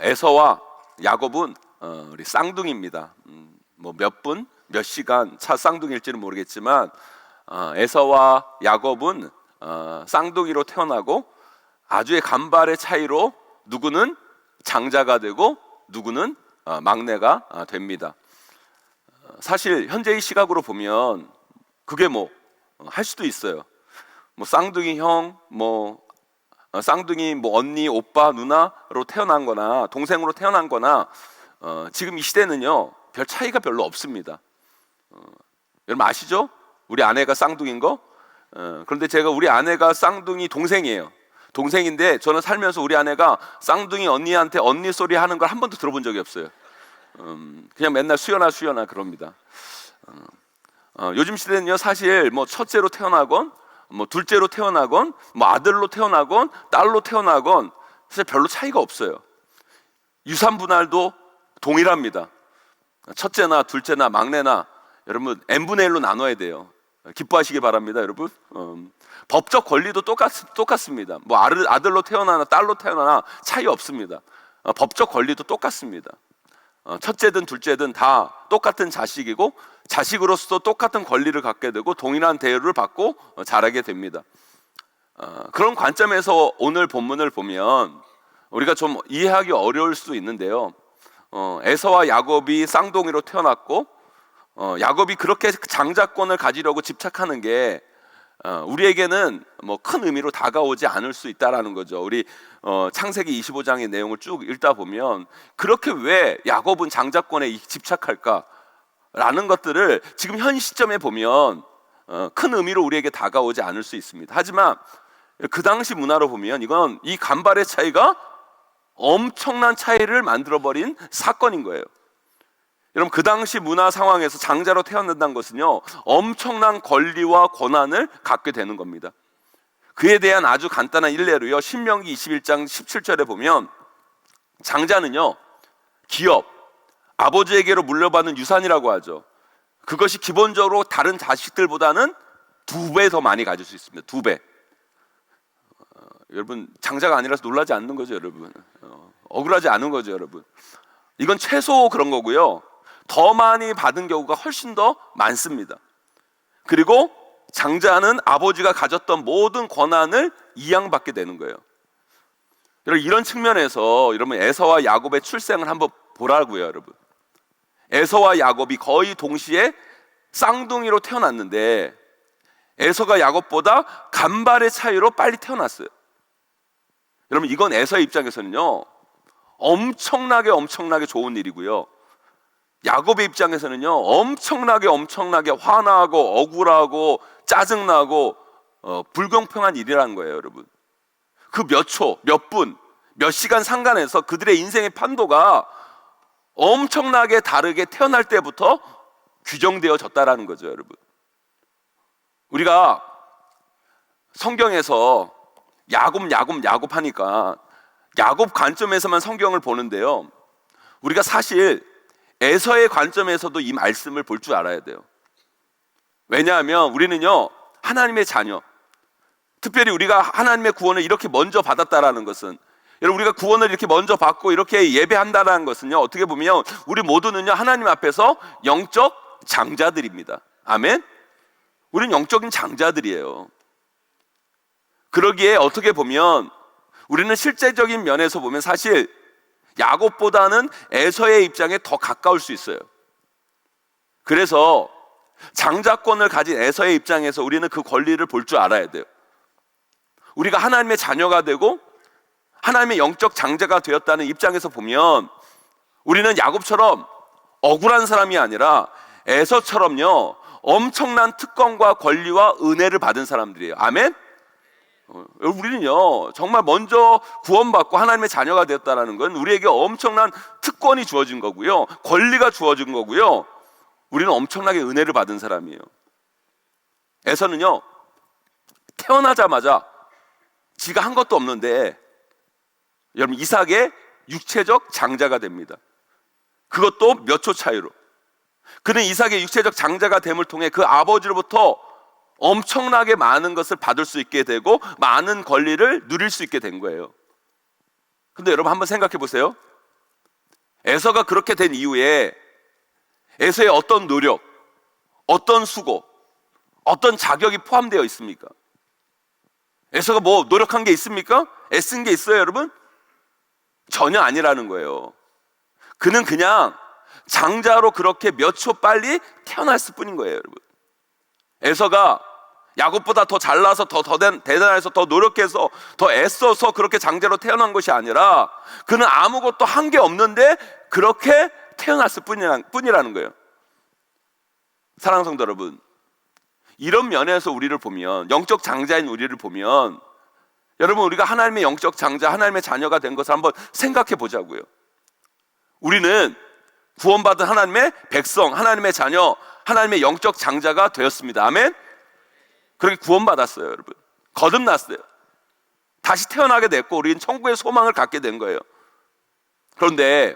에서와 야곱은 우리 쌍둥이입니다. 뭐 몇 분, 몇 시간 차 쌍둥이일지는 모르겠지만 에서와 야곱은 쌍둥이로 태어나고 아주의 간발의 차이로 누구는 장자가 되고 누구는 막내가 됩니다. 사실 현재의 시각으로 보면 그게 뭐 할 수도 있어요. 뭐 쌍둥이 형, 쌍둥이 언니, 오빠, 누나로 태어난 거나 동생으로 태어난 거나 지금 이 시대는요 별 차이가 별로 없습니다. 여러분 아시죠? 우리 아내가 쌍둥이인 거? 그런데 제가 우리 아내가 쌍둥이 동생이에요. 동생인데 저는 살면서 우리 아내가 쌍둥이 언니한테 언니 소리 하는 걸 한 번도 들어본 적이 없어요. 그냥 맨날 수연아 그럽니다. 요즘 시대는요 사실 첫째로 태어나건 둘째로 태어나건 아들로 태어나건 딸로 태어나건 사실 별로 차이가 없어요. 유산 분할도 동일합니다. 첫째나 둘째나 막내나 여러분 n분의 1로 나눠야 돼요. 기뻐하시기 바랍니다, 여러분. 법적 권리도 똑같습니다. 아들로 태어나나 딸로 태어나나 차이 없습니다. 법적 권리도 똑같습니다. 첫째든 둘째든 다 똑같은 자식이고 자식으로서 똑같은 권리를 갖게 되고 동일한 대우를 받고 자라게 됩니다. 그런 관점에서 오늘 본문을 보면 우리가 좀 이해하기 어려울 수도 있는데요. 에서와 야곱이 쌍둥이로 태어났고 야곱이 그렇게 장자권을 가지려고 집착하는 게 우리에게는 큰 의미로 다가오지 않을 수 있다라는 거죠. 우리 창세기 25장의 내용을 쭉 읽다 보면 그렇게 왜 야곱은 장자권에 집착할까라는 것들을 지금 현 시점에 보면 큰 의미로 우리에게 다가오지 않을 수 있습니다. 하지만 그 당시 문화로 보면 이건 이 간발의 차이가 엄청난 차이를 만들어버린 사건인 거예요. 여러분 그 당시 문화 상황에서 장자로 태어난다는 것은요 엄청난 권리와 권한을 갖게 되는 겁니다. 그에 대한 아주 간단한 일례로요 신명기 21장 17절에 보면 장자는요 기업, 아버지에게로 물려받는 유산이라고 하죠. 그것이 기본적으로 다른 자식들보다는 2배 더 많이 가질 수 있습니다. 2배. 여러분 장자가 아니라서 놀라지 않는 거죠, 여러분. 억울하지 않은 거죠, 여러분. 이건 최소 그런 거고요. 더 많이 받은 경우가 훨씬 더 많습니다. 그리고 장자는 아버지가 가졌던 모든 권한을 이양받게 되는 거예요. 여러분 이런 측면에서 여러분 에서와 야곱의 출생을 한번 보라고요, 여러분. 에서와 야곱이 거의 동시에 쌍둥이로 태어났는데 에서가 야곱보다 간발의 차이로 빨리 태어났어요. 여러분 이건 에서의 입장에서는요 엄청나게 좋은 일이고요. 야곱의 입장에서는요 엄청나게 화나고 억울하고 짜증나고 불공평한 일이라는 거예요, 여러분. 그 몇 초, 몇 분, 몇 시간 상관에서 그들의 인생의 판도가 엄청나게 다르게 태어날 때부터 규정되어졌다라는 거죠, 여러분. 우리가 성경에서 야곱 하니까 야곱 관점에서만 성경을 보는데요, 우리가 사실 에서의 관점에서도 이 말씀을 볼 줄 알아야 돼요. 왜냐하면 우리는요 하나님의 자녀, 특별히 우리가 하나님의 구원을 이렇게 먼저 받았다라는 것은, 여러분 우리가 구원을 이렇게 먼저 받고 이렇게 예배한다라는 것은요 어떻게 보면 우리 모두는요 하나님 앞에서 영적 장자들입니다. 아멘. 우리는 영적인 장자들이에요. 그러기에 어떻게 보면 우리는 실제적인 면에서 보면 사실 야곱보다는 에서의 입장에 더 가까울 수 있어요. 그래서 장자권을 가진 에서의 입장에서 우리는 그 권리를 볼 줄 알아야 돼요. 우리가 하나님의 자녀가 되고 하나님의 영적 장자가 되었다는 입장에서 보면 우리는 야곱처럼 억울한 사람이 아니라 에서처럼요 엄청난 특권과 권리와 은혜를 받은 사람들이에요. 아멘. 우리는요 정말 먼저 구원받고 하나님의 자녀가 되었다는 건 우리에게 엄청난 특권이 주어진 거고요, 권리가 주어진 거고요, 우리는 엄청나게 은혜를 받은 사람이에요. 에서는요 태어나자마자 지가 한 것도 없는데 여러분 이삭의 육체적 장자가 됩니다. 그것도 몇 초 차이로. 그는 이삭의 육체적 장자가 됨을 통해 그 아버지로부터 엄청나게 많은 것을 받을 수 있게 되고 많은 권리를 누릴 수 있게 된 거예요. 근데 여러분 한번 생각해 보세요. 에서가 그렇게 된 이후에 에서의 어떤 노력, 어떤 수고, 어떤 자격이 포함되어 있습니까? 에서가 뭐 노력한 게 있습니까? 애쓴 게 있어요, 여러분? 전혀 아니라는 거예요. 그는 그냥 장자로 그렇게 몇 초 빨리 태어났을 뿐인 거예요, 여러분. 에서가 야곱보다 더 잘나서 더 대단해서 더 노력해서 더 애써서 그렇게 장자로 태어난 것이 아니라 그는 아무것도 한 게 없는데 그렇게 태어났을 뿐이라는 거예요. 사랑하는 성도 여러분, 이런 면에서 우리를 보면, 영적 장자인 우리를 보면, 여러분 우리가 하나님의 영적 장자, 하나님의 자녀가 된 것을 한번 생각해 보자고요. 우리는 구원받은 하나님의 백성, 하나님의 자녀, 하나님의 영적 장자가 되었습니다. 아멘? 그렇게 구원받았어요, 여러분. 거듭났어요. 다시 태어나게 됐고 우리는 천국의 소망을 갖게 된 거예요. 그런데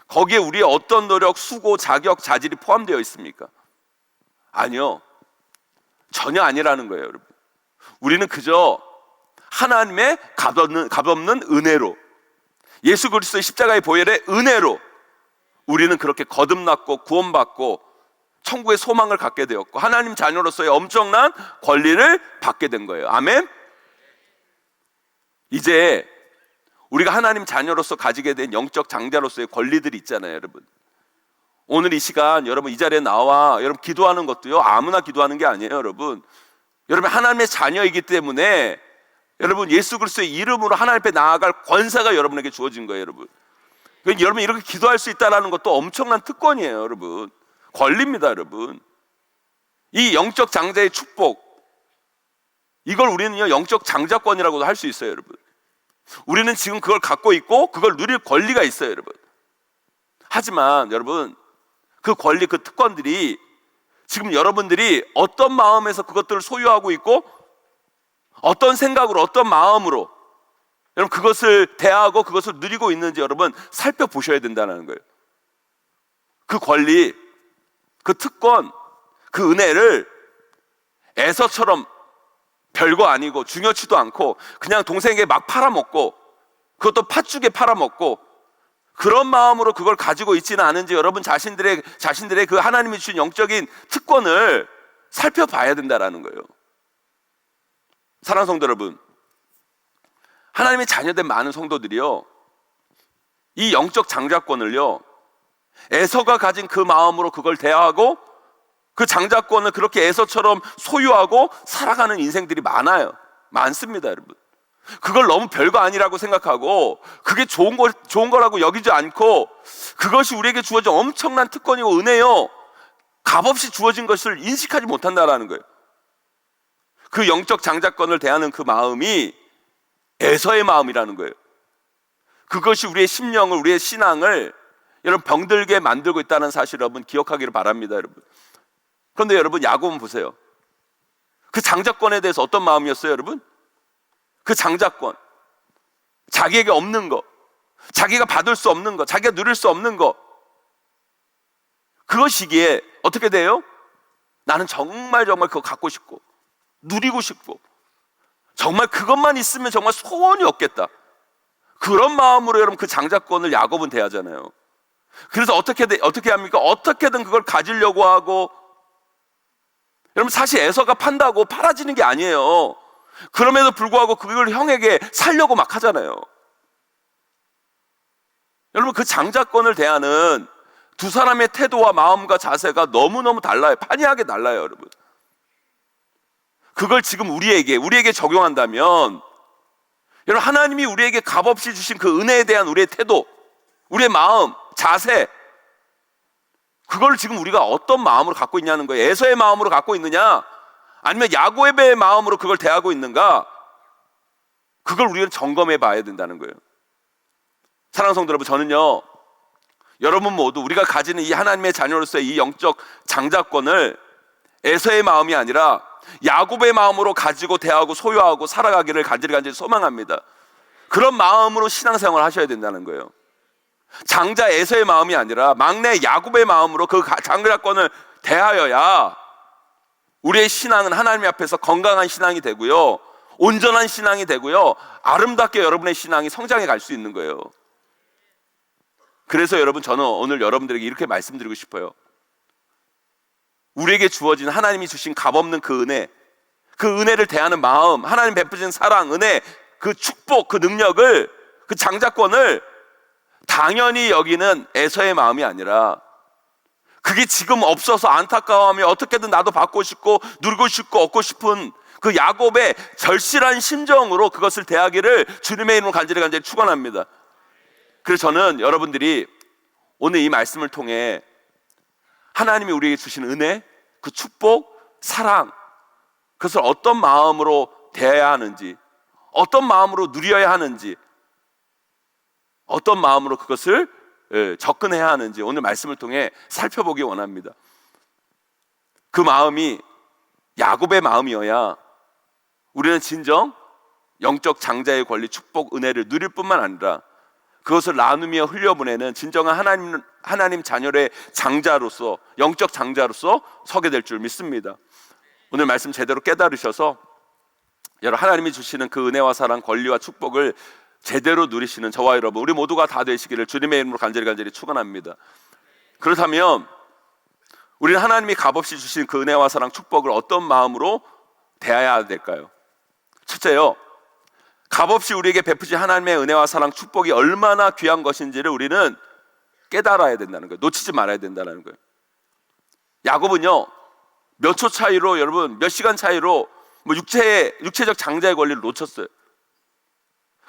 거기에 우리의 어떤 노력, 수고, 자격, 자질이 포함되어 있습니까? 아니요. 전혀 아니라는 거예요, 여러분. 우리는 그저 하나님의 값없는 은혜로, 예수 그리스도의 십자가의 보혈의 은혜로 우리는 그렇게 거듭났고 구원받고 천국의 소망을 갖게 되었고 하나님 자녀로서의 엄청난 권리를 받게 된 거예요. 아멘? 이제 우리가 하나님 자녀로서 가지게 된 영적 장자로서의 권리들이 있잖아요, 여러분. 오늘 이 시간 여러분 이 자리에 나와 여러분 기도하는 것도요, 아무나 기도하는 게 아니에요, 여러분. 여러분 하나님의 자녀이기 때문에 여러분 예수 그리스도의 이름으로 하나님 앞에 나아갈 권세가 여러분에게 주어진 거예요, 여러분. 그러니까 여러분 이렇게 기도할 수 있다는 것도 엄청난 특권이에요, 여러분. 권리입니다, 여러분. 이 영적 장자의 축복, 이걸 우리는요 영적 장자권이라고도 할 수 있어요, 여러분. 우리는 지금 그걸 갖고 있고 그걸 누릴 권리가 있어요, 여러분. 하지만 여러분 그 권리, 그 특권들이 지금 여러분들이 어떤 마음에서 그것들을 소유하고 있고 어떤 생각으로, 어떤 마음으로 여러분 그것을 대하고 그것을 누리고 있는지 여러분 살펴보셔야 된다는 거예요. 그 권리, 그 특권, 그 은혜를 에서처럼 별거 아니고 중요치도 않고 그냥 동생에게 막 팔아먹고 그것도 팥죽에 팔아먹고 그런 마음으로 그걸 가지고 있지는 않은지 여러분 자신들의 그 하나님이 주신 영적인 특권을 살펴봐야 된다는 거예요. 사랑하는 성도 여러분, 하나님의 자녀된 많은 성도들이요 이 영적 장자권을요 에서가 가진 그 마음으로 그걸 대하고 그 장자권을 그렇게 에서처럼 소유하고 살아가는 인생들이 많습니다, 여러분. 그걸 너무 별거 아니라고 생각하고 그게 좋은 거라고 여기지 않고 그것이 우리에게 주어진 엄청난 특권이고 은혜요 값없이 주어진 것을 인식하지 못한다는 거예요. 그 영적 장자권을 대하는 그 마음이 에서의 마음이라는 거예요. 그것이 우리의 심령을, 우리의 신앙을 여러분 병들게 만들고 있다는 사실을 여러분 기억하기를 바랍니다, 여러분. 그런데 여러분 야곱은 보세요. 그 장자권에 대해서 어떤 마음이었어요, 여러분? 그 장자권, 자기에게 없는 거, 자기가 받을 수 없는 거, 자기가 누릴 수 없는 거, 그것이기에 어떻게 돼요? 나는 정말 그거 갖고 싶고 누리고 싶고 정말 그것만 있으면 정말 소원이 없겠다, 그런 마음으로 여러분 그 장자권을 야곱은 대하잖아요. 그래서 어떻게 합니까? 어떻게든 그걸 가지려고 하고, 여러분 사실 에서가 판다고 팔아지는 게 아니에요. 그럼에도 불구하고 그걸 형에게 살려고 막 하잖아요. 여러분 그 장자권을 대하는 두 사람의 태도와 마음과 자세가 너무너무 달라요. 판이하게 달라요, 여러분. 그걸 지금 우리에게 적용한다면 여러분 하나님이 우리에게 값없이 주신 그 은혜에 대한 우리의 태도, 우리의 마음, 자세, 그걸 지금 우리가 어떤 마음으로 갖고 있냐는 거예요. 에서의 마음으로 갖고 있느냐 아니면 야곱의 마음으로 그걸 대하고 있는가, 그걸 우리는 점검해 봐야 된다는 거예요. 사랑하는 성도 여러분, 저는요 여러분 모두 우리가 가지는 이 하나님의 자녀로서의 이 영적 장자권을 에서의 마음이 아니라 야곱의 마음으로 가지고 대하고 소유하고 살아가기를 간절히 소망합니다. 그런 마음으로 신앙생활을 하셔야 된다는 거예요. 장자 에서의 마음이 아니라 막내 야곱의 마음으로 그 장자권을 대하여야 우리의 신앙은 하나님 앞에서 건강한 신앙이 되고요 온전한 신앙이 되고요, 아름답게 여러분의 신앙이 성장해 갈 수 있는 거예요. 그래서 여러분, 저는 오늘 여러분들에게 이렇게 말씀드리고 싶어요. 우리에게 주어진 하나님이 주신 값없는 그 은혜, 그 은혜를 대하는 마음, 하나님 베푸신 사랑, 은혜, 그 축복, 그 능력을, 그 장자권을 당연히 여기는 에서의 마음이 아니라, 그게 지금 없어서 안타까워하며 어떻게든 나도 받고 싶고 누리고 싶고 얻고 싶은 그 야곱의 절실한 심정으로 그것을 대하기를 주님의 이름으로 간절히 축원합니다. 그래서 저는 여러분들이 오늘 이 말씀을 통해 하나님이 우리에게 주신 은혜, 그 축복, 사랑, 그것을 어떤 마음으로 대해야 하는지, 어떤 마음으로 누려야 하는지, 어떤 마음으로 그것을 접근해야 하는지 오늘 말씀을 통해 살펴보기 원합니다. 그 마음이 야곱의 마음이어야 우리는 진정 영적 장자의 권리, 축복, 은혜를 누릴 뿐만 아니라 그것을 나누며 흘려보내는 진정한 하나님 자녀의 장자로서, 영적 장자로서 서게 될 줄 믿습니다. 오늘 말씀 제대로 깨달으셔서 여러분, 하나님이 주시는 그 은혜와 사랑, 권리와 축복을 제대로 누리시는 저와 여러분, 우리 모두가 다 되시기를 주님의 이름으로 간절히 축원합니다. 그렇다면 우리는 하나님이 값없이 주신 그 은혜와 사랑, 축복을 어떤 마음으로 대해야 될까요? 첫째요, 값없이 우리에게 베푸신 하나님의 은혜와 사랑, 축복이 얼마나 귀한 것인지를 우리는 깨달아야 된다는 거예요. 놓치지 말아야 된다는 거예요. 야곱은요, 몇 초 차이로, 여러분, 몇 시간 차이로 육체적 장자의 권리를 놓쳤어요.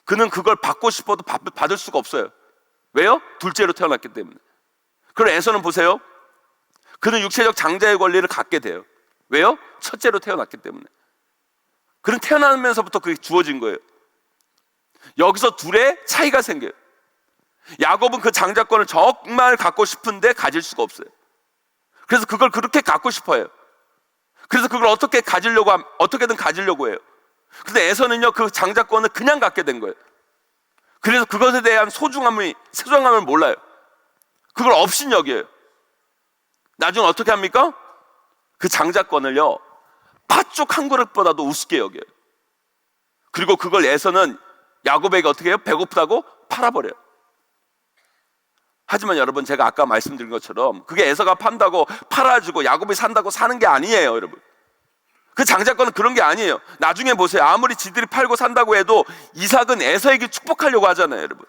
그는 그걸 받고 싶어도 받을 수가 없어요. 왜요? 둘째로 태어났기 때문에. 그럼 에서는 보세요, 그는 육체적 장자의 권리를 갖게 돼요. 왜요? 첫째로 태어났기 때문에. 그는 태어나면서부터 그게 주어진 거예요. 여기서 둘의 차이가 생겨요. 야곱은 그 장자권을 정말 갖고 싶은데 가질 수가 없어요. 그래서 그걸 그렇게 갖고 싶어요. 그래서 그걸 어떻게든 가지려고 해요. 근데 에서는요, 그 장자권을 그냥 갖게 된 거예요. 그래서 그것에 대한 소중함을 몰라요. 그걸 없인 여겨요. 나중에 어떻게 합니까? 그 장자권을요, 팥죽 한 그릇보다도 우습게 여겨요. 그리고 그걸 에서는 야곱에게 어떻게 해요? 배고프다고 팔아버려요. 하지만 여러분, 제가 아까 말씀드린 것처럼 그게 에서가 판다고 팔아주고 야곱이 산다고 사는 게 아니에요, 여러분. 그 장자권은 그런 게 아니에요. 나중에 보세요. 아무리 지들이 팔고 산다고 해도 이삭은 에서에게 축복하려고 하잖아요, 여러분.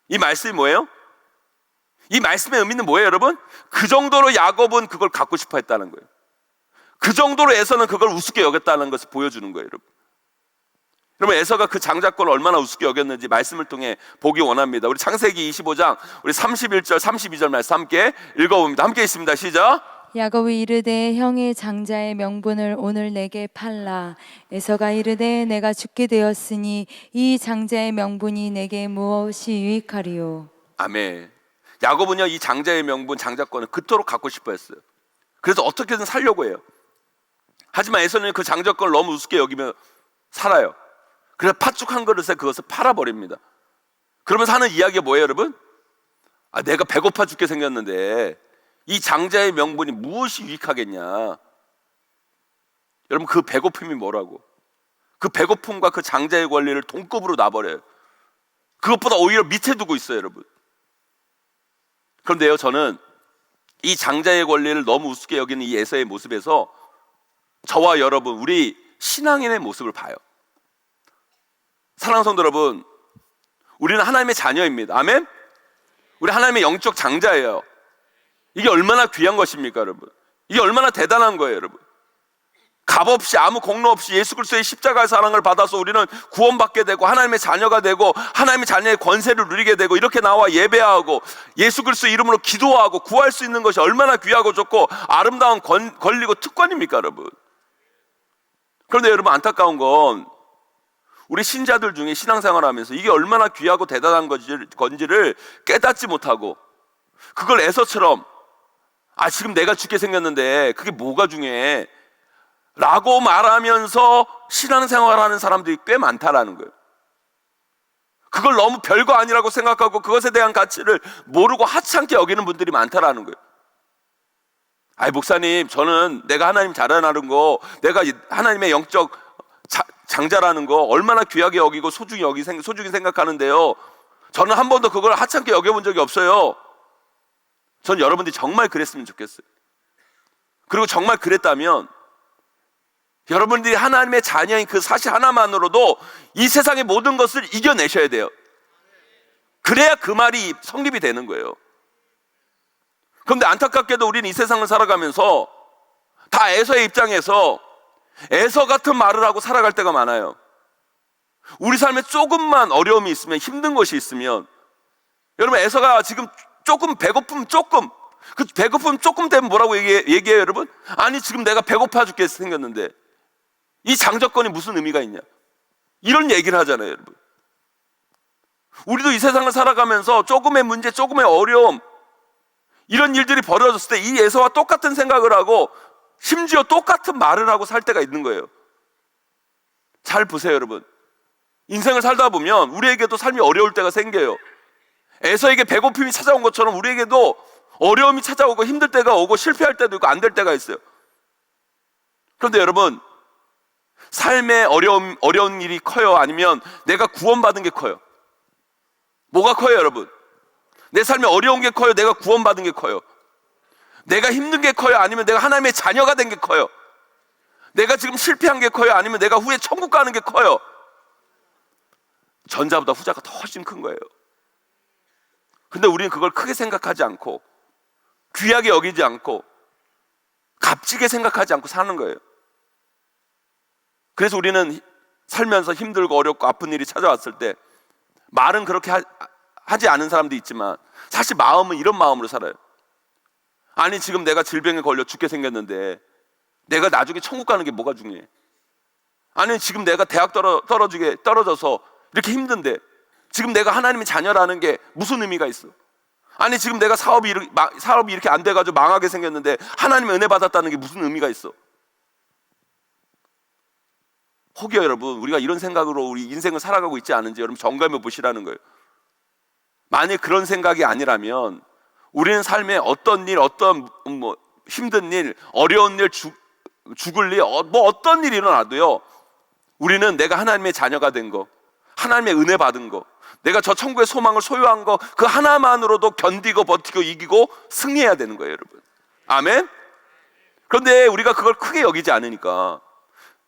이 말씀이 뭐예요? 이 말씀의 의미는 뭐예요, 여러분? 그 정도로 야곱은 그걸 갖고 싶어 했다는 거예요. 그 정도로 에서는 그걸 우습게 여겼다는 것을 보여주는 거예요, 여러분. 그러면 에서가 그 장자권을 얼마나 우습게 여겼는지 말씀을 통해 보기 원합니다. 우리 창세기 25장 우리 31절 32절 말씀 함께 읽어봅니다. 함께 있습니다. 시작. 야곱이 이르되 형의 장자의 명분을 오늘 내게 팔라. 에서가 이르되 내가 죽게 되었으니 이 장자의 명분이 내게 무엇이 유익하리요. 아멘. 야곱은요, 이 장자의 명분, 장자권을 그토록 갖고 싶어 했어요. 그래서 어떻게든 살려고 해요. 하지만 에서는 그 장자권을 너무 우습게 여기며 살아요. 그래서 팥죽 한 그릇에 그것을 팔아버립니다. 그러면서 하는 이야기가 뭐예요, 여러분? 내가 배고파 죽게 생겼는데 이 장자의 명분이 무엇이 유익하겠냐. 여러분, 그 배고픔이 뭐라고? 그 배고픔과 그 장자의 권리를 동급으로 놔버려요. 그것보다 오히려 밑에 두고 있어요, 여러분. 그런데요, 저는 이 장자의 권리를 너무 우습게 여기는 이 에서의 모습에서 저와 여러분, 우리 신앙인의 모습을 봐요. 사랑하는 성도 여러분, 우리는 하나님의 자녀입니다. 아멘? 우리 하나님의 영적 장자예요. 이게 얼마나 귀한 것입니까, 여러분? 이게 얼마나 대단한 거예요, 여러분? 값없이, 아무 공로 없이 예수 그리스도의 십자가의 사랑을 받아서 우리는 구원받게 되고 하나님의 자녀가 되고 하나님의 자녀의 권세를 누리게 되고 이렇게 나와 예배하고 예수 그리스도 이름으로 기도하고 구할 수 있는 것이 얼마나 귀하고 좋고 아름다운 권리고 특권입니까, 여러분? 그런데 여러분, 안타까운 건 우리 신자들 중에 신앙생활하면서 이게 얼마나 귀하고 대단한 건지를 깨닫지 못하고 그걸 에서처럼 지금 내가 죽게 생겼는데 그게 뭐가 중요해? 라고 말하면서 신앙생활하는 사람들이 꽤 많다라는 거예요. 그걸 너무 별거 아니라고 생각하고 그것에 대한 가치를 모르고 하찮게 여기는 분들이 많다라는 거예요. 목사님, 저는 내가 하나님 잘 아는 거, 내가 하나님의 영적 장자라는 거 얼마나 귀하게 여기고 소중히 생각하는데요. 저는 한 번도 그걸 하찮게 여겨본 적이 없어요. 전 여러분들이 정말 그랬으면 좋겠어요. 그리고 정말 그랬다면 여러분들이 하나님의 자녀인 그 사실 하나만으로도 이 세상의 모든 것을 이겨내셔야 돼요. 그래야 그 말이 성립이 되는 거예요. 그런데 안타깝게도 우리는 이 세상을 살아가면서 다 에서의 입장에서 에서 같은 말을 하고 살아갈 때가 많아요. 우리 삶에 조금만 어려움이 있으면, 힘든 것이 있으면, 여러분 에서가 지금 조금 배고픔 조금, 그 배고픔 조금 되면 뭐라고 얘기해요 여러분? 아니 지금 내가 배고파 죽게 생겼는데 이 장자권이 무슨 의미가 있냐, 이런 얘기를 하잖아요 여러분. 우리도 이 세상을 살아가면서 조금의 문제, 조금의 어려움, 이런 일들이 벌어졌을 때 이 에서와 똑같은 생각을 하고 심지어 똑같은 말을 하고 살 때가 있는 거예요. 잘 보세요 여러분. 인생을 살다 보면 우리에게도 삶이 어려울 때가 생겨요. 에서에게 배고픔이 찾아온 것처럼 우리에게도 어려움이 찾아오고 힘들 때가 오고 실패할 때도 있고 안 될 때가 있어요. 그런데 여러분, 삶의 어려운 일이 커요? 아니면 내가 구원받은 게 커요? 뭐가 커요 여러분? 내 삶에 어려운 게 커요? 내가 구원받은 게 커요? 내가 힘든 게 커요? 아니면 내가 하나님의 자녀가 된 게 커요? 내가 지금 실패한 게 커요? 아니면 내가 후에 천국 가는 게 커요? 전자보다 후자가 더 훨씬 큰 거예요. 근데 우리는 그걸 크게 생각하지 않고, 귀하게 여기지 않고, 값지게 생각하지 않고 사는 거예요. 그래서 우리는 살면서 힘들고 어렵고 아픈 일이 찾아왔을 때 말은 그렇게 하지 않은 사람도 있지만 사실 마음은 이런 마음으로 살아요. 아니 지금 내가 질병에 걸려 죽게 생겼는데 내가 나중에 천국 가는 게 뭐가 중요해? 아니 지금 내가 대학 떨어져서 이렇게 힘든데 지금 내가 하나님의 자녀라는 게 무슨 의미가 있어? 아니 지금 내가 사업이 이렇게 안 돼가지고 망하게 생겼는데 하나님의 은혜 받았다는 게 무슨 의미가 있어? 혹여 여러분 우리가 이런 생각으로 우리 인생을 살아가고 있지 않은지 여러분 점검해 보시라는 거예요. 만약 그런 생각이 아니라면 우리는 삶에 어떤 일, 어떤 힘든 일, 어려운 일, 죽을 일, 어떤 일이 일어나도요, 우리는 내가 하나님의 자녀가 된 거, 하나님의 은혜 받은 거, 내가 저 천국의 소망을 소유한 거, 그 하나만으로도 견디고 버티고 이기고 승리해야 되는 거예요 여러분. 아멘? 그런데 우리가 그걸 크게 여기지 않으니까,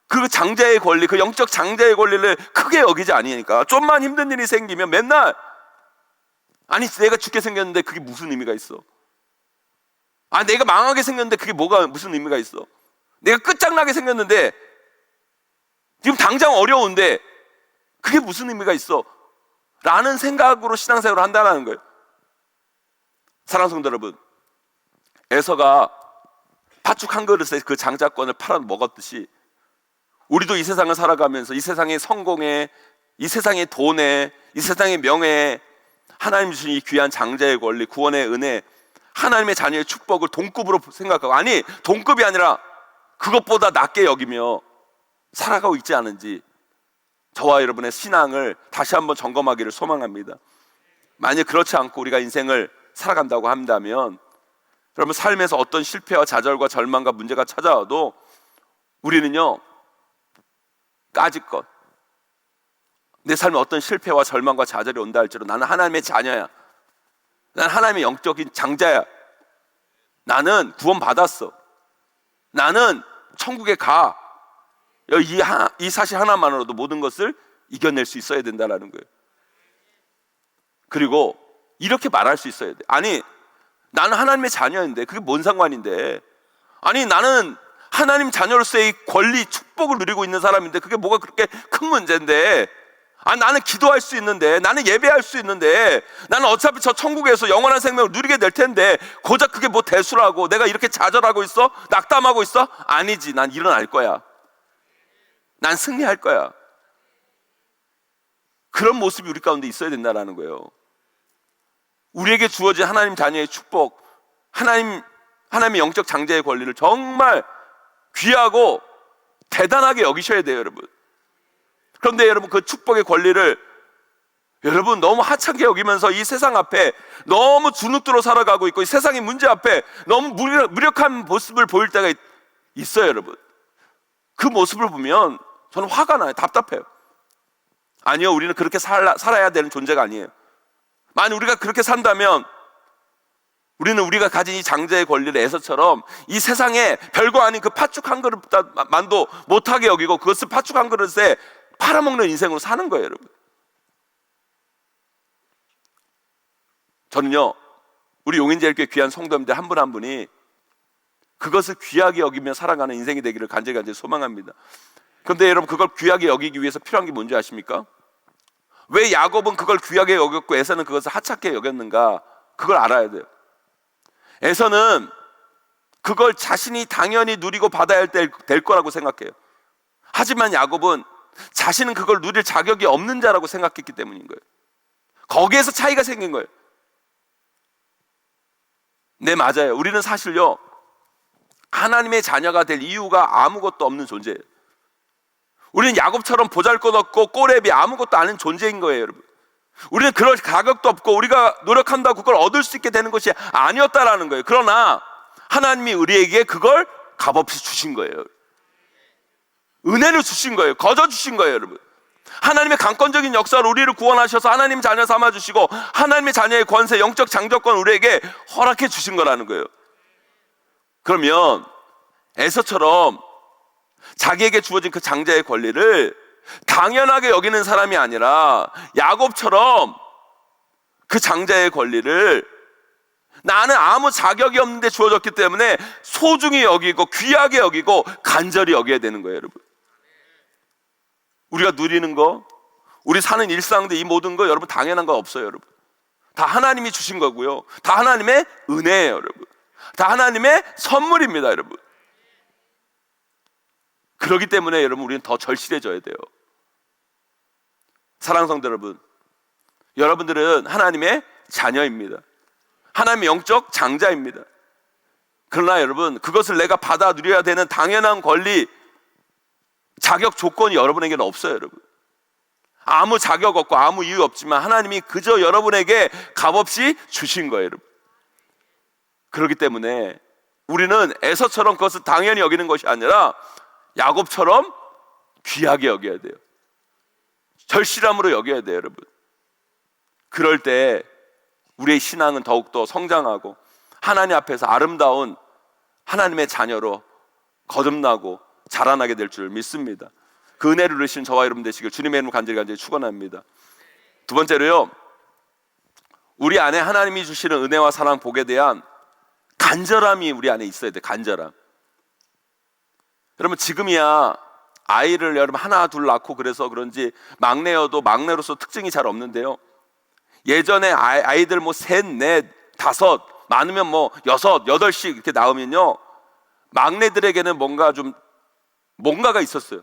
그 장자의 권리, 그 영적 장자의 권리를 크게 여기지 않으니까 좀만 힘든 일이 생기면 맨날 아니 내가 죽게 생겼는데 그게 무슨 의미가 있어? 아 내가 망하게 생겼는데 그게 무슨 의미가 있어? 내가 끝장나게 생겼는데 지금 당장 어려운데 그게 무슨 의미가 있어? 라는 생각으로 신앙생활을 한다는 거예요. 사랑하는 성도 여러분, 에서가 팥죽 한 그릇에 그 장자권을 팔아 먹었듯이 우리도 이 세상을 살아가면서 이 세상의 성공에, 이 세상의 돈에, 이 세상의 명예에 하나님 주신 이 귀한 장자의 권리, 구원의 은혜, 하나님의 자녀의 축복을 동급으로 생각하고, 아니 동급이 아니라 그것보다 낮게 여기며 살아가고 있지 않은지 저와 여러분의 신앙을 다시 한번 점검하기를 소망합니다. 만약 그렇지 않고 우리가 인생을 살아간다고 한다면 여러분 삶에서 어떤 실패와 좌절과 절망과 문제가 찾아와도 우리는요 까짓것 내 삶에 어떤 실패와 절망과 좌절이 온다 할지라도 나는 하나님의 자녀야, 나는 하나님의 영적인 장자야, 나는 구원받았어, 나는 천국에 가, 이 사실 하나만으로도 모든 것을 이겨낼 수 있어야 된다는 거예요. 그리고 이렇게 말할 수 있어야 돼. 아니 나는 하나님의 자녀인데 그게 뭔 상관인데, 아니 나는 하나님 자녀로서의 권리, 축복을 누리고 있는 사람인데 그게 뭐가 그렇게 큰 문제인데, 아 나는 기도할 수 있는데, 나는 예배할 수 있는데, 나는 어차피 저 천국에서 영원한 생명을 누리게 될 텐데 고작 그게 뭐 대수라고 내가 이렇게 좌절하고 있어? 낙담하고 있어? 아니지, 난 일어날 거야, 난 승리할 거야. 그런 모습이 우리 가운데 있어야 된다는 거예요. 우리에게 주어진 하나님 자녀의 축복, 하나님의 영적 장자의 권리를 정말 귀하고 대단하게 여기셔야 돼요 여러분. 그런데 여러분 그 축복의 권리를 여러분 너무 하찮게 여기면서 이 세상 앞에 너무 주눅들어 살아가고 있고 이 세상의 문제 앞에 너무 무력한 모습을 보일 때가 있어요 여러분. 그 모습을 보면 저는 화가 나요. 답답해요. 아니요, 우리는 그렇게 살아야 되는 존재가 아니에요. 만약 우리가 그렇게 산다면 우리는 우리가 가진 이 장자의 권리를 에서처럼 이 세상에 별거 아닌 그 팥죽 한 그릇만도 못하게 여기고 그것을 팥죽 한 그릇에 팔아먹는 인생으로 사는 거예요, 여러분. 저는요, 우리 용인제일교회 귀한 성도님들 한 분 한 분이 그것을 귀하게 여기며 살아가는 인생이 되기를 간절히 소망합니다. 그런데 여러분, 그걸 귀하게 여기기 위해서 필요한 게 뭔지 아십니까? 왜 야곱은 그걸 귀하게 여겼고 에서는 그것을 하찮게 여겼는가? 그걸 알아야 돼요. 에서는 그걸 자신이 당연히 누리고 받아야 될 거라고 생각해요. 하지만 야곱은 자신은 그걸 누릴 자격이 없는 자라고 생각했기 때문인 거예요. 거기에서 차이가 생긴 거예요. 네, 맞아요. 우리는 사실요, 하나님의 자녀가 될 이유가 아무것도 없는 존재예요. 우리는 야곱처럼 보잘것없고 꼬레비 아무것도 아닌 존재인 거예요, 여러분. 우리는 그럴 자격도 없고 우리가 노력한다고 그걸 얻을 수 있게 되는 것이 아니었다라는 거예요. 그러나 하나님이 우리에게 그걸 값없이 주신 거예요. 은혜를 주신 거예요. 거저 주신 거예요, 여러분. 하나님의 강권적인 역사로 우리를 구원하셔서 하나님 자녀 삼아주시고 하나님의 자녀의 권세, 영적 장조권 우리에게 허락해 주신 거라는 거예요. 그러면 에서처럼 자기에게 주어진 그 장자의 권리를 당연하게 여기는 사람이 아니라 야곱처럼 그 장자의 권리를 나는 아무 자격이 없는데 주어졌기 때문에 소중히 여기고 귀하게 여기고 간절히 여겨야 되는 거예요, 여러분. 우리가 누리는 거, 우리 사는 일상도 이 모든 거 여러분 당연한 거 없어요, 여러분. 다 하나님이 주신 거고요. 다 하나님의 은혜예요, 여러분. 다 하나님의 선물입니다, 여러분. 그렇기 때문에 여러분 우리는 더 절실해져야 돼요. 사랑하는 성도 여러분, 여러분들은 하나님의 자녀입니다. 하나님의 영적 장자입니다. 그러나 여러분, 그것을 내가 받아 누려야 되는 당연한 권리, 자격 조건이 여러분에게는 없어요, 여러분. 아무 자격 없고 아무 이유 없지만 하나님이 그저 여러분에게 값없이 주신 거예요, 여러분. 그렇기 때문에 우리는 에서처럼 그것을 당연히 여기는 것이 아니라 야곱처럼 귀하게 여겨야 돼요. 절실함으로 여겨야 돼요, 여러분. 그럴 때 우리의 신앙은 더욱더 성장하고 하나님 앞에서 아름다운 하나님의 자녀로 거듭나고 자라나게 될 줄 믿습니다. 그 은혜를 누리신 저와 여러분 되시길 주님의 이름으로 간절히 축원합니다. 두 번째로요, 우리 안에 하나님이 주시는 은혜와 사랑, 복에 대한 간절함이 우리 안에 있어야 돼요. 간절함. 여러분, 지금이야 아이를 여러분 하나 둘 낳고 그래서 그런지 막내여도 막내로서 특징이 잘 없는데요, 예전에 아이들 뭐 셋, 넷, 다섯, 많으면 뭐 여섯, 여덟씩 이렇게 낳으면요, 막내들에게는 뭔가가 있었어요.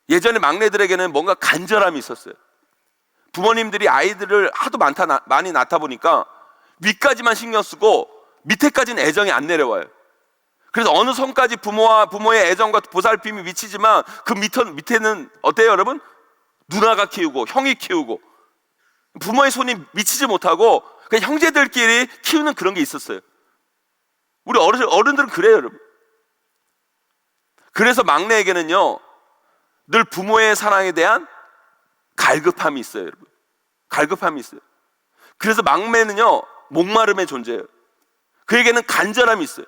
예전에 막내들에게는 뭔가 간절함이 있었어요. 부모님들이 아이들을 하도 많이 낳다 보니까 위까지만 신경 쓰고 밑에까지는 애정이 안 내려와요. 그래서 어느 선까지 부모의 애정과 보살핌이 미치지만 그 밑에는 어때요, 여러분? 누나가 키우고 형이 키우고 부모의 손이 미치지 못하고 그냥 형제들끼리 키우는 그런 게 있었어요. 우리 어른들은 그래요, 여러분. 그래서 막내에게는요, 늘 부모의 사랑에 대한 갈급함이 있어요, 여러분. 갈급함이 있어요. 그래서 막내는요, 목마름의 존재예요. 그에게는 간절함이 있어요.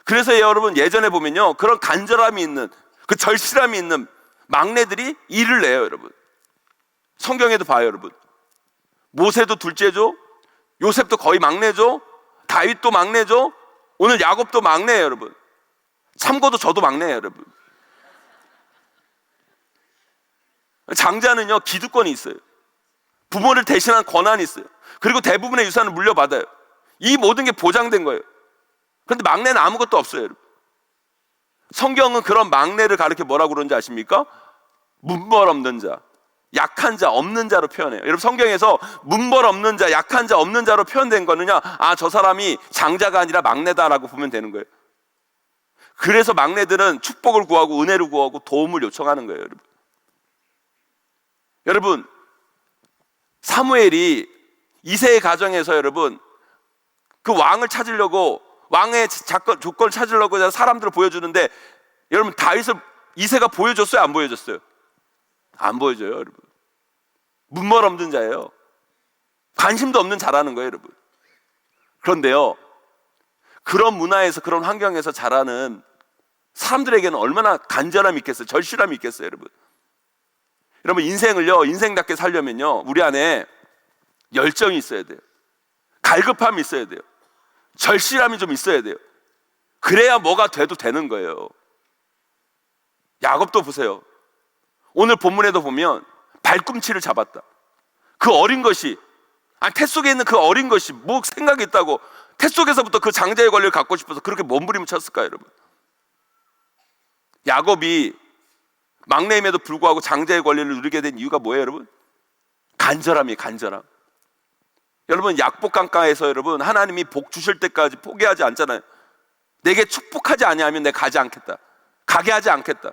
그래서 여러분, 예전에 보면요, 그런 간절함이 있는, 그 절실함이 있는 막내들이 일을 내요, 여러분. 성경에도 봐요, 여러분. 모세도 둘째죠, 요셉도 거의 막내죠, 다윗도 막내죠, 오늘 야곱도 막내예요, 여러분. 참고도 저도 막내예요, 여러분. 장자는요, 기득권이 있어요. 부모를 대신한 권한이 있어요. 그리고 대부분의 유산을 물려받아요. 이 모든 게 보장된 거예요. 그런데 막내는 아무것도 없어요, 여러분. 성경은 그런 막내를 가리켜 뭐라고 그러는지 아십니까? 문벌 없는 자, 약한 자, 없는 자로 표현해요. 여러분, 성경에서 문벌 없는 자, 약한 자, 없는 자로 표현된 거는요, 저 사람이 장자가 아니라 막내다라고 보면 되는 거예요. 그래서 막내들은 축복을 구하고 은혜를 구하고 도움을 요청하는 거예요, 여러분. 여러분, 사무엘이 이새의 가정에서 여러분 그 왕을 찾으려고, 왕의 조건을 찾으려고 사람들을 보여주는데, 여러분 다윗을 이새가 보여줬어요, 안 보여줬어요? 안 보여줘요, 여러분. 문벌 없는 자예요. 관심도 없는 자라는 거예요, 여러분. 그런데요, 그런 문화에서, 그런 환경에서 자라는 사람들에게는 얼마나 간절함이 있겠어요, 절실함이 있겠어요, 여러분. 여러분, 인생을요, 인생답게 살려면요, 우리 안에 열정이 있어야 돼요. 갈급함이 있어야 돼요. 절실함이 좀 있어야 돼요. 그래야 뭐가 돼도 되는 거예요. 야곱도 보세요. 오늘 본문에도 보면 발꿈치를 잡았다. 그 어린 것이, 태 속에 있는 그 어린 것이 뭐 생각이 있다고 태 속에서부터 그 장자의 권리를 갖고 싶어서 그렇게 몸부림을 쳤을까요, 여러분? 야곱이 막내임에도 불구하고 장자의 권리를 누리게 된 이유가 뭐예요, 여러분? 간절함이에요, 간절함. 여러분, 약복강가에서 여러분, 하나님이 복 주실 때까지 포기하지 않잖아요. 내게 축복하지 아니하면 내가 가지 않겠다, 가게 하지 않겠다.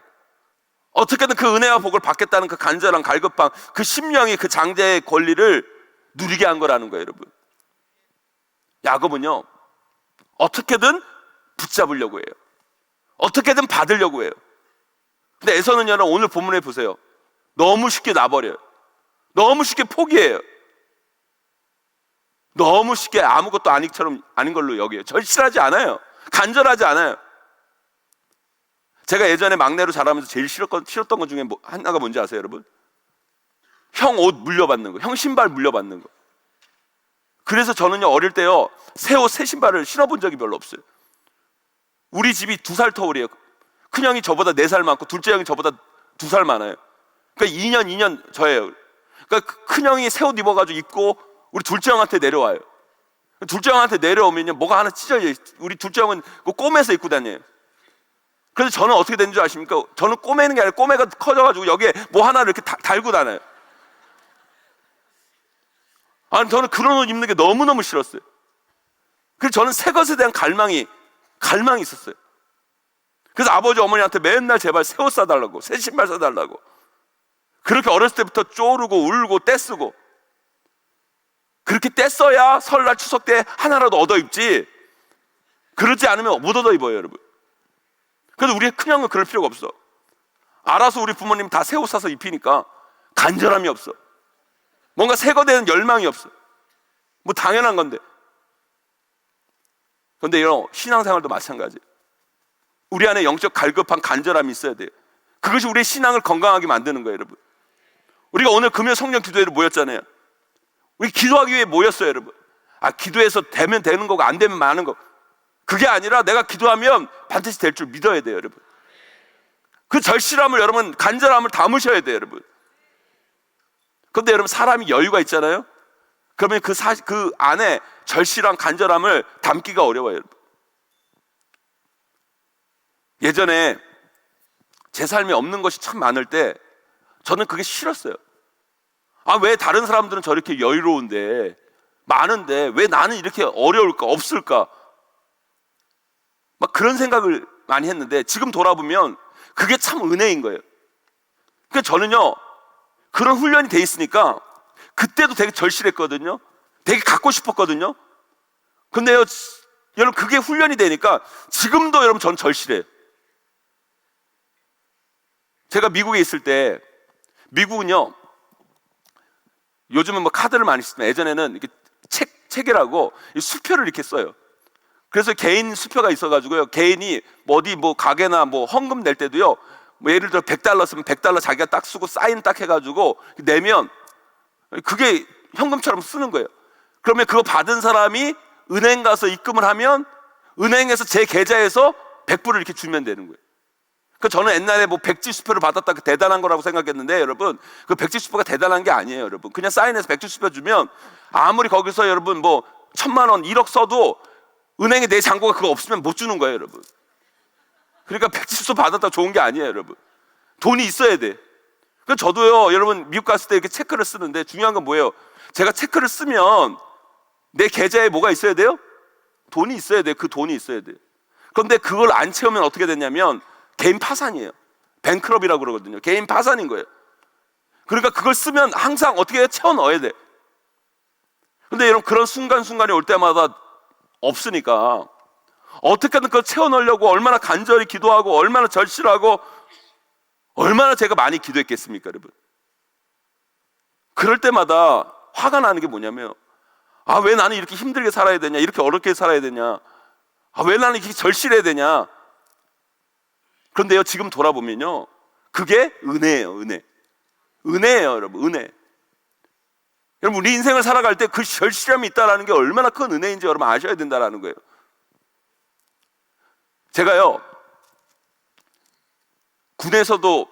어떻게든 그 은혜와 복을 받겠다는 그 간절한 갈급함, 그 심령이 그 장자의 권리를 누리게 한 거라는 거예요, 여러분. 야곱은요, 어떻게든 붙잡으려고 해요. 어떻게든 받으려고 해요. 근데 에서는요, 오늘 본문에 보세요. 너무 쉽게 놔버려요. 너무 쉽게 포기해요. 너무 쉽게 아무것도 아닌 걸로 여겨요. 절실하지 않아요. 간절하지 않아요. 제가 예전에 막내로 자라면서 제일 싫었던 것 중에 하나가 뭔지 아세요, 여러분? 형 옷 물려받는 거, 형 신발 물려받는 거. 그래서 저는요, 어릴 때요, 새 옷, 새 신발을 신어본 적이 별로 없어요. 우리 집이 2살 터울이에요. 큰형이 저보다 4살 많고 둘째 형이 저보다 2살 많아요. 그러니까 2년 저예요. 그러니까 큰형이 새 옷 입어가지고 입고 우리 둘째 형한테 내려와요. 둘째 형한테 내려오면요, 뭐가 하나 찢어져요. 우리 둘째 형은 꼬매서 입고 다녀요. 그래서 저는 어떻게 되는 줄 아십니까? 저는 꼬매는 게 아니라 꼬매가 커져가지고 여기에 뭐 하나를 이렇게 달고 다녀요. 아니, 저는 그런 옷 입는 게 너무너무 싫었어요. 그래서 저는 새 것에 대한 갈망이 있었어요. 그래서 아버지 어머니한테 맨날 제발 새 옷 사달라고, 새 신발 사달라고. 그렇게 어렸을 때부터 쪼르고 울고 떼쓰고, 그렇게 떼써야 설날 추석 때 하나라도 얻어 입지, 그러지 않으면 못 얻어 입어요, 여러분. 그래서 우리 큰형은 그럴 필요가 없어. 알아서 우리 부모님 다 새 옷 사서 입히니까 간절함이 없어. 뭔가 새 것에 대한 열망이 없어. 뭐 당연한 건데. 그런데 이런 신앙생활도 마찬가지예요. 우리 안에 영적 갈급한 간절함이 있어야 돼요. 그것이 우리의 신앙을 건강하게 만드는 거예요, 여러분. 우리가 오늘 금요 성령 기도회로 모였잖아요. 우리 기도하기 위해 모였어요, 여러분. 기도해서 되면 되는 거고 안 되면 마는 거. 그게 아니라 내가 기도하면 반드시 될 줄 믿어야 돼요, 여러분. 그 절실함을, 여러분, 간절함을 담으셔야 돼요, 여러분. 그런데 여러분, 사람이 여유가 있잖아요. 그러면 그 안에 절실한 간절함을 담기가 어려워요, 여러분. 예전에 제 삶에 없는 것이 참 많을 때 저는 그게 싫었어요. 왜 다른 사람들은 저렇게 여유로운데, 많은데 왜 나는 이렇게 어려울까, 없을까, 막 그런 생각을 많이 했는데, 지금 돌아보면 그게 참 은혜인 거예요. 그러니까 저는요, 그런 훈련이 돼 있으니까 그때도 되게 절실했거든요. 되게 갖고 싶었거든요. 근데요, 여러분, 그게 훈련이 되니까 지금도 여러분 전 절실해요. 제가 미국에 있을 때, 미국은요, 요즘은 뭐 카드를 많이 쓰지만 예전에는 이렇게 체계라고 수표를 이렇게 써요. 그래서 개인 수표가 있어가지고요, 개인이 어디 뭐 가게나 뭐 헌금 낼 때도요, 뭐 예를 들어 $100 쓰면 $100 자기가 딱 쓰고 사인 딱 해가지고 내면 그게 현금처럼 쓰는 거예요. 그러면 그거 받은 사람이 은행 가서 입금을 하면 은행에서 제 계좌에서 100불을 이렇게 주면 되는 거예요. 그 저는 옛날에 뭐 백지 수표를 받았다, 그 대단한 거라고 생각했는데, 여러분, 그 백지 수표가 대단한 게 아니에요, 여러분. 그냥 사인해서 백지 수표 주면 아무리 거기서 여러분 뭐 1,000만 원, 1억 써도 은행에 내 잔고가 그거 없으면 못 주는 거예요, 여러분. 그러니까 백지 수표 받았다 좋은 게 아니에요, 여러분. 돈이 있어야 돼. 그래서 저도요, 여러분, 미국 갔을 때 이렇게 체크를 쓰는데 중요한 건 뭐예요? 제가 체크를 쓰면 내 계좌에 뭐가 있어야 돼요? 돈이 있어야 돼요. 그 돈이 있어야 돼요. 그런데 그걸 안 채우면 어떻게 되냐면 개인 파산이에요. 뱅크럽이라고 그러거든요. 개인 파산인 거예요. 그러니까 그걸 쓰면 항상 어떻게 해요? 채워 넣어야 돼. 근데 여러분, 그런 순간순간이 올 때마다 없으니까 어떻게든 그걸 채워 넣으려고 얼마나 간절히 기도하고 얼마나 절실하고 얼마나 제가 많이 기도했겠습니까, 여러분? 그럴 때마다 화가 나는 게 뭐냐면, 아, 왜 나는 이렇게 힘들게 살아야 되냐? 이렇게 어렵게 살아야 되냐? 아, 왜 나는 이렇게 절실해야 되냐? 그런데요, 지금 돌아보면요, 그게 은혜예요, 은혜. 은혜예요, 여러분, 은혜. 여러분, 우리 인생을 살아갈 때 그 절실함이 있다는 게 얼마나 큰 은혜인지 여러분 아셔야 된다는 거예요. 제가요, 군에서도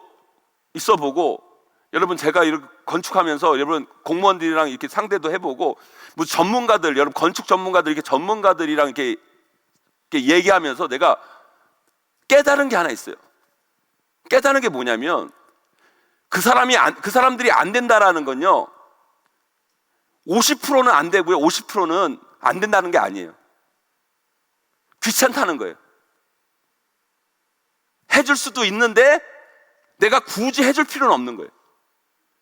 있어 보고, 여러분, 제가 이렇게 건축하면서 여러분 공무원들이랑 이렇게 상대도 해보고, 뭐 전문가들, 여러분 건축 전문가들, 이렇게 전문가들이랑 이렇게 얘기하면서 내가 깨달은 게 하나 있어요. 깨달은 게 뭐냐면, 그 사람들이 안 된다라는 건요, 50%는 안 되고요, 50%는 안 된다는 게 아니에요. 귀찮다는 거예요. 해줄 수도 있는데 내가 굳이 해줄 필요는 없는 거예요.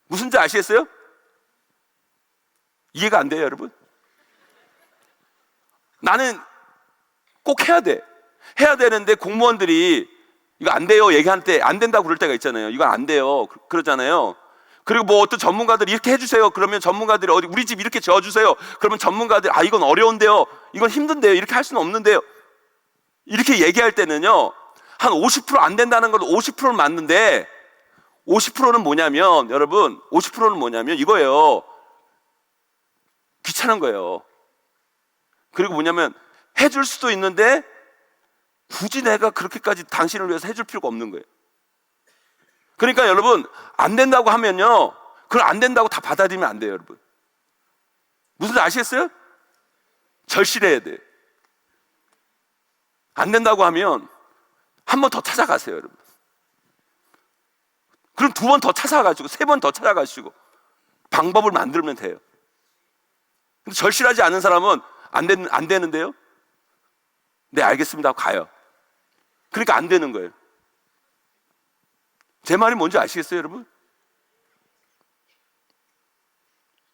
무슨지 아시겠어요? 이해가 안 돼요, 여러분? 나는 꼭 해야 돼. 해야 되는데 공무원들이 이거 안 돼요 얘기할 때 안 된다고 그럴 때가 있잖아요. 이거 안 돼요 그러잖아요. 그리고 뭐 어떤 전문가들이 이렇게 해주세요. 그러면 전문가들이 어디 우리 집 이렇게 지어주세요. 그러면 전문가들이 아, 이건 어려운데요, 이건 힘든데요, 이렇게 할 수는 없는데요, 이렇게 얘기할 때는요, 한 50% 안 된다는 건 50%는 맞는데, 50%는 뭐냐면, 여러분, 50%는 뭐냐면 이거예요. 귀찮은 거예요. 그리고 뭐냐면, 해줄 수도 있는데 굳이 내가 그렇게까지 당신을 위해서 해줄 필요가 없는 거예요. 그러니까 여러분, 안 된다고 하면요, 그걸 안 된다고 다 받아들이면 안 돼요, 여러분. 무슨 아시겠어요? 절실해야 돼. 안 된다고 하면 한 번 더 찾아가세요, 여러분. 그럼 두 번 더 찾아가시고, 세 번 더 찾아가시고, 방법을 만들면 돼요. 근데 절실하지 않은 사람은 안 되는데요? 네, 알겠습니다 하고 가요. 그러니까 안 되는 거예요. 제 말이 뭔지 아시겠어요, 여러분?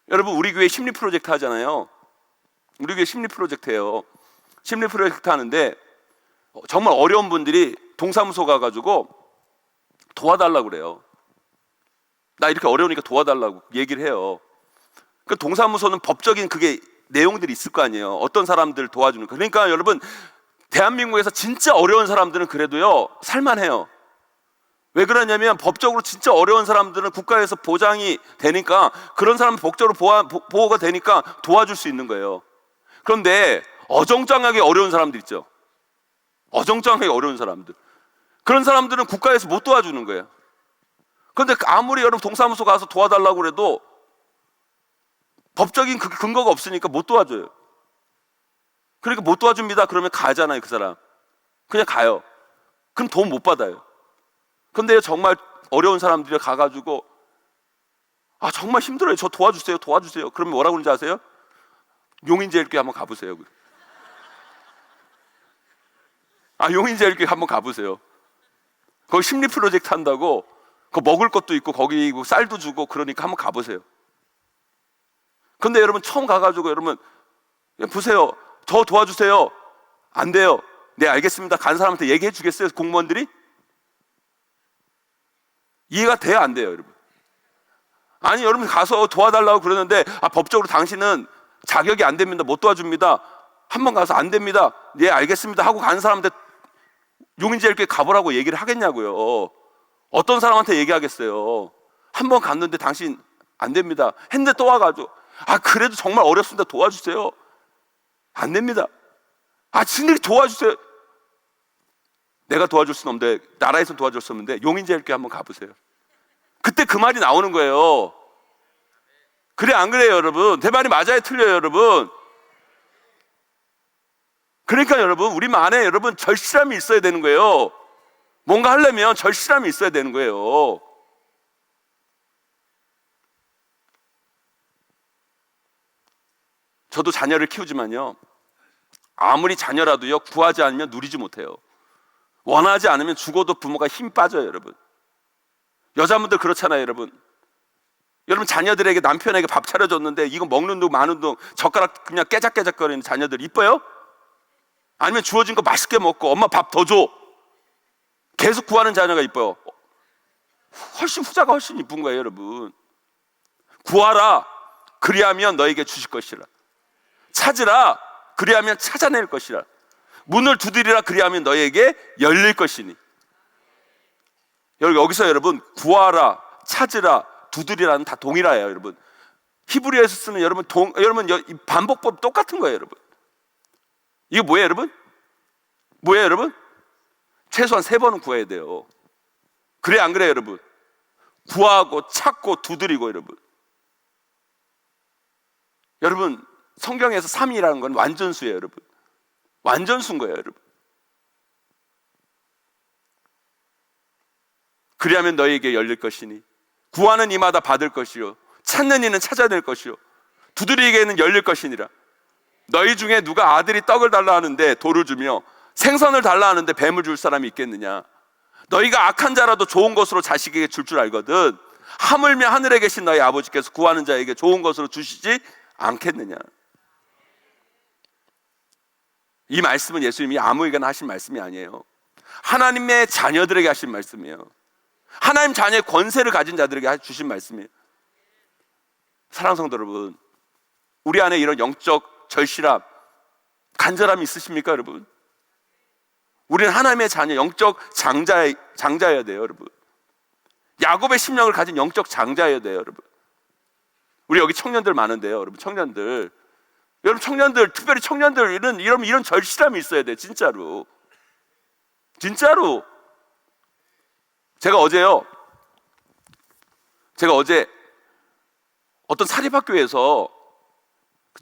여러분, 우리 교회 심리 프로젝트 하잖아요. 우리 교회 심리 프로젝트 해요. 심리 프로젝트 하는데 정말 어려운 분들이 동사무소 가가지고 도와달라고 그래요. 나 이렇게 어려우니까 도와달라고 얘기를 해요. 그 동사무소는 법적인 그게 내용들이 있을 거 아니에요. 어떤 사람들 도와주는 거. 그러니까 여러분, 대한민국에서 진짜 어려운 사람들은 그래도요, 살만해요. 왜 그러냐면 법적으로 진짜 어려운 사람들은 국가에서 보장이 되니까, 그런 사람 법적으로 보호가 되니까 도와줄 수 있는 거예요. 그런데 어정쩡하게 어려운 사람들 있죠. 어정쩡하게 어려운 사람들, 그런 사람들은 국가에서 못 도와주는 거예요. 그런데 아무리 여러분 동사무소 가서 도와달라고 그래도 법적인 근거가 없으니까 못 도와줘요. 그러니까 못 도와줍니다 그러면 가잖아요. 그 사람 그냥 가요. 그럼 돈 못 받아요. 근데 정말 어려운 사람들이 가가지고 아, 정말 힘들어요, 저 도와주세요, 도와주세요. 그러면 뭐라고 그러는지 아세요? 용인제일교회 한번 가보세요. 아, 용인제일교회 한번 가보세요. 거기 심리 프로젝트 한다고, 그 먹을 것도 있고 거기 쌀도 주고 그러니까 한번 가보세요. 근데 여러분 처음 가가지고 여러분 보세요, 저 도와주세요, 안 돼요, 네 알겠습니다, 간 사람한테 얘기해 주겠어요? 공무원들이? 이해가 돼야 안 돼요, 여러분? 아니, 여러분 가서 도와달라고 그러는데 아, 법적으로 당신은 자격이 안 됩니다, 못 도와줍니다, 한번 가서 안 됩니다, 네 알겠습니다 하고 간 사람한테 용인제일교회 가보라고 얘기를 하겠냐고요. 어떤 사람한테 얘기하겠어요? 한 번 갔는데 당신 안 됩니다 했는데 또 와가지고 아, 그래도 정말 어렵습니다, 도와주세요. 안 됩니다. 아, 진짜 도와주세요. 내가 도와줄 수는 없는데, 나라에서는 도와줄 수 없는데 용인제일교회 한번 가보세요. 그때 그 말이 나오는 거예요. 그래 안 그래요, 여러분? 제 말이 맞아요, 틀려요, 여러분? 그러니까 여러분, 우리 안에 여러분 절실함이 있어야 되는 거예요. 뭔가 하려면 절실함이 있어야 되는 거예요. 저도 자녀를 키우지만요, 아무리 자녀라도요, 구하지 않으면 누리지 못해요. 원하지 않으면 죽어도 부모가 힘 빠져요, 여러분. 여자분들 그렇잖아요, 여러분. 여러분 자녀들에게, 남편에게 밥 차려줬는데 이거 먹는 둥 마는 둥 젓가락 그냥 깨작깨작거리는 자녀들 이뻐요? 아니면 주어진 거 맛있게 먹고 엄마 밥 더 줘, 계속 구하는 자녀가 이뻐요? 훨씬 후자가 훨씬 이쁜 거예요, 여러분. 구하라, 그리하면 너에게 주실 것이라. 찾으라, 그리하면 찾아낼 것이라. 문을 두드리라, 그리하면 너에게 열릴 것이니. 여기서 여러분, 구하라, 찾으라, 두드리라는 다 동일해요, 여러분. 히브리어에서 쓰는 여러분 이 반복법 똑같은 거예요, 여러분. 이게 뭐예요, 여러분? 뭐예요, 여러분? 최소한 3번은 구해야 돼요. 그래 안 그래요, 여러분? 구하고 찾고 두드리고, 여러분. 여러분, 성경에서 3이라는 건 완전수예요, 여러분. 완전수인 거예요, 여러분. 그리하면 너희에게 열릴 것이니 구하는 이마다 받을 것이요 찾는 이는 찾아낼 것이요 두드리게는 열릴 것이니라. 너희 중에 누가 아들이 떡을 달라 하는데 돌을 주며 생선을 달라 하는데 뱀을 줄 사람이 있겠느냐? 너희가 악한 자라도 좋은 것으로 자식에게 줄 줄 알거든 하물며 하늘에 계신 너희 아버지께서 구하는 자에게 좋은 것으로 주시지 않겠느냐? 이 말씀은 예수님이 아무에게나 하신 말씀이 아니에요. 하나님의 자녀들에게 하신 말씀이에요. 하나님 자녀의 권세를 가진 자들에게 주신 말씀이에요. 사랑하는 성도 여러분, 우리 안에 이런 영적 절실함, 간절함이 있으십니까, 여러분? 우리는 하나님의 자녀, 영적 장자여야 돼요, 여러분. 야곱의 심령을 가진 영적 장자여야 돼요, 여러분. 우리 여기 청년들 많은데요, 여러분. 청년들, 특별히 청년들 이런 절실함이 있어야 돼, 진짜로. 제가 어제 어떤 사립학교에서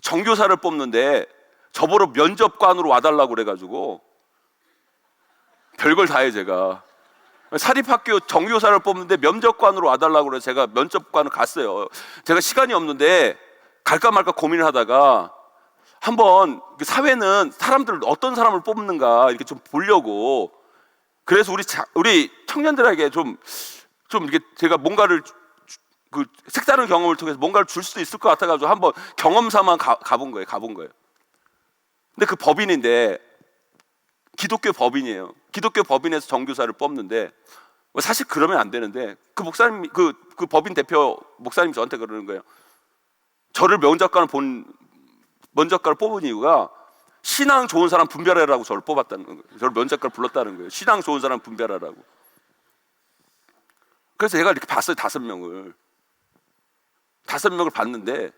정교사를 뽑는데 저보러 면접관으로 와달라고 그래가지고 별걸 다 해. 제가 사립학교 정교사를 뽑는데 면접관으로 와달라고 그래서 제가 면접관을 갔어요. 제가 시간이 없는데 갈까 말까 고민을 하다가 한번 사회는 어떤 사람을 뽑는가 이렇게 좀 보려고, 그래서 우리 청년들에게 좀 이렇게 제가 뭔가를 색다른 경험을 통해서 뭔가를 줄 수도 있을 것 같아가지고 한번 경험삼아 가본 거예요. 근데 그 법인인데 기독교 법인이에요. 기독교 법인에서 정교사를 뽑는데 사실 그러면 안 되는데 그 목사님, 그 법인 대표 목사님이 저한테 그러는 거예요. 저를 면접관을 뽑은 이유가 신앙 좋은 사람 분별하라고 저를 뽑았다는 거예요. 저를 면접관을 불렀다는 거예요. 신앙 좋은 사람 분별하라고. 그래서 제가 이렇게 봤어요. 5명을 봤는데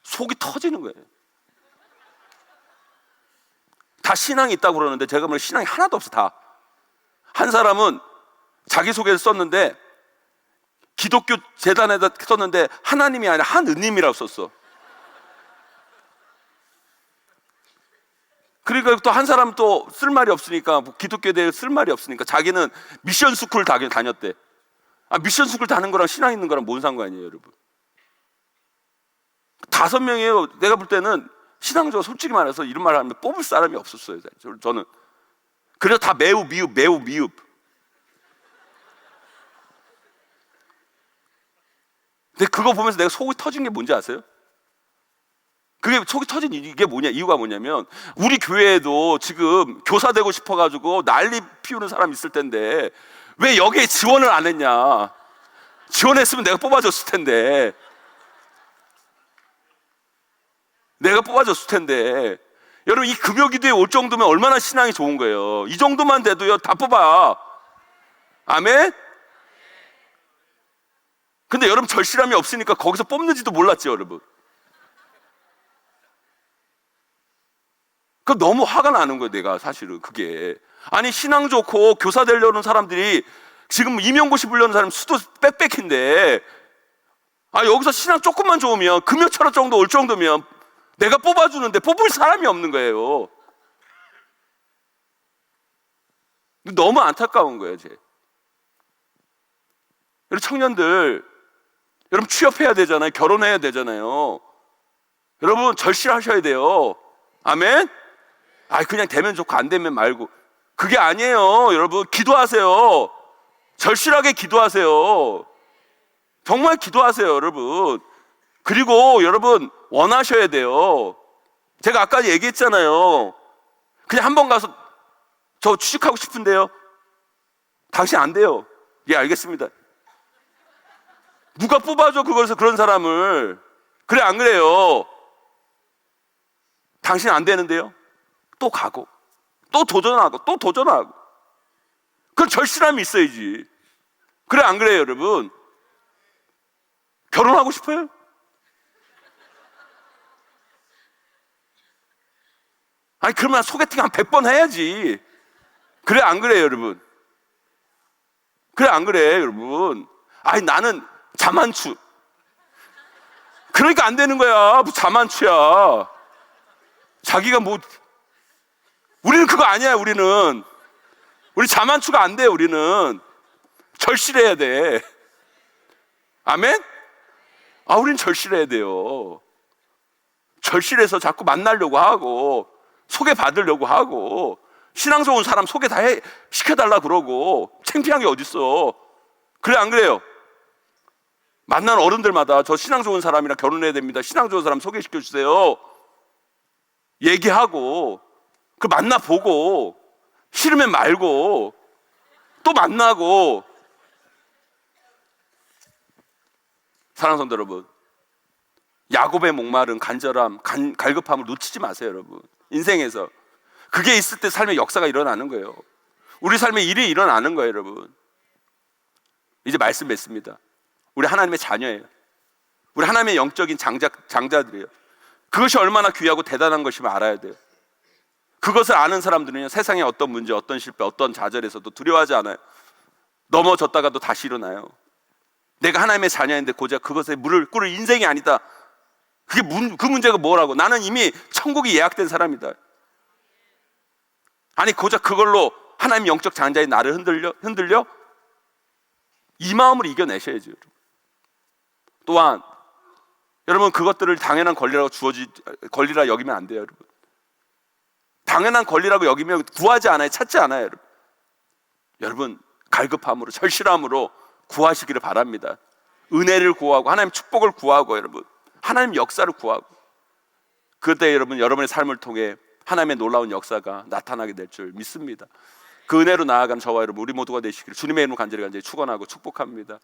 속이 터지는 거예요. 다 신앙이 있다고 그러는데 제가 보면 신앙이 하나도 없어. 다. 한 사람은 자기소개를 썼는데 기독교 재단에다 썼는데 하나님이 아니라 한은님이라고 썼어. 그러니까 또 한 사람 또 쓸 말이 없으니까, 기독교에 대해 쓸 말이 없으니까 자기는 미션 스쿨 다녔대. 미션 스쿨 다는 거랑 신앙 있는 거랑 뭔 상관이에요, 여러분? 5명이에요. 내가 볼 때는 신앙적으로 솔직히 말해서 이런 말을 하면 뽑을 사람이 없었어요. 저는. 그래서 다 매우 미흡. 근데 그거 보면서 내가 속이 터진 게 뭔지 아세요? 그게 속이 터진 이유가 뭐냐면 우리 교회에도 지금 교사 되고 싶어가지고 난리 피우는 사람 있을 텐데 왜 여기에 지원을 안 했냐? 지원했으면 내가 뽑아줬을 텐데. 여러분, 이 금요기도에 올 정도면 얼마나 신앙이 좋은 거예요. 이 정도만 돼도요 다 뽑아. 아멘? 근데 여러분 절실함이 없으니까 거기서 뽑는지도 몰랐죠, 여러분. 그 너무 화가 나는 거예요, 내가 사실은 그게. 아니, 신앙 좋고 교사 되려는 사람들이 지금 임용고시 보려는 사람 수도 빽빽인데, 여기서 신앙 조금만 좋으면 금요철학 정도 올 정도면 내가 뽑아주는데 뽑을 사람이 없는 거예요. 너무 안타까운 거예요, 여러분 청년들, 여러분 취업해야 되잖아요. 결혼해야 되잖아요. 여러분 절실하셔야 돼요. 아멘? 그냥 되면 좋고 안 되면 말고. 그게 아니에요. 여러분 기도하세요. 절실하게 기도하세요. 정말 기도하세요, 여러분. 그리고 여러분 원하셔야 돼요. 제가 아까 얘기했잖아요. 그냥 한번 가서 저 취직하고 싶은데요. 당신 안 돼요. 예, 알겠습니다. 누가 뽑아줘 그것을, 그런 사람을. 그래 안 그래요? 당신 안 되는데요? 또 가고 또 도전하고 또 도전하고. 그건 절실함이 있어야지. 그래 안 그래요 여러분? 결혼하고 싶어요? 아니 그러면 소개팅 한 100번 해야지. 그래 안 그래요 여러분? 그래 안 그래 여러분? 아니 나는 자만추. 그러니까 안 되는 거야. 뭐 자만추야. 자기가 뭐, 우리는 그거 아니야. 우리 자만추가 안 돼요. 우리는 절실해야 돼. 아멘? 우린 절실해야 돼요. 절실해서 자꾸 만나려고 하고 소개받으려고 하고 신앙 좋은 사람 소개 다 시켜달라 그러고 창피한 게 어딨어. 그래 안 그래요? 만난 어른들마다 저 신앙 좋은 사람이랑 결혼해야 됩니다. 신앙 좋은 사람 소개시켜 주세요. 얘기하고 그 만나보고 싫으면 말고 또 만나고. 사랑하는 성도 여러분, 야곱의 목마른 간절함, 갈급함을 놓치지 마세요 여러분. 인생에서 그게 있을 때 삶의 역사가 일어나는 거예요. 우리 삶에 일이 일어나는 거예요 여러분. 이제 말씀 맺습니다. 우리 하나님의 자녀예요. 우리 하나님의 영적인 장자들이에요. 그것이 얼마나 귀하고 대단한 것임을 알아야 돼요. 그것을 아는 사람들은요, 세상의 어떤 문제, 어떤 실패, 어떤 좌절에서도 두려워하지 않아요. 넘어졌다가도 다시 일어나요. 내가 하나님의 자녀인데 고작 그것에 물을 꿇을 인생이 아니다. 그 문제가 뭐라고? 나는 이미 천국이 예약된 사람이다. 아니 고작 그걸로 하나님 영적 장자인 나를 흔들려? 이 마음으로 이겨내셔야죠. 또한 여러분 그것들을 당연한 권리라 여기면 안 돼요 여러분. 당연한 권리라고 여기면 구하지 않아요. 찾지 않아요 여러분. 여러분 갈급함으로 절실함으로 구하시기를 바랍니다. 은혜를 구하고 하나님 축복을 구하고 여러분 하나님 역사를 구하고, 그때 여러분 여러분의 삶을 통해 하나님의 놀라운 역사가 나타나게 될 줄 믿습니다. 그 은혜로 나아간 저와 여러분 우리 모두가 되시기를 주님의 이름으로 간절히 축원하고 축복합니다.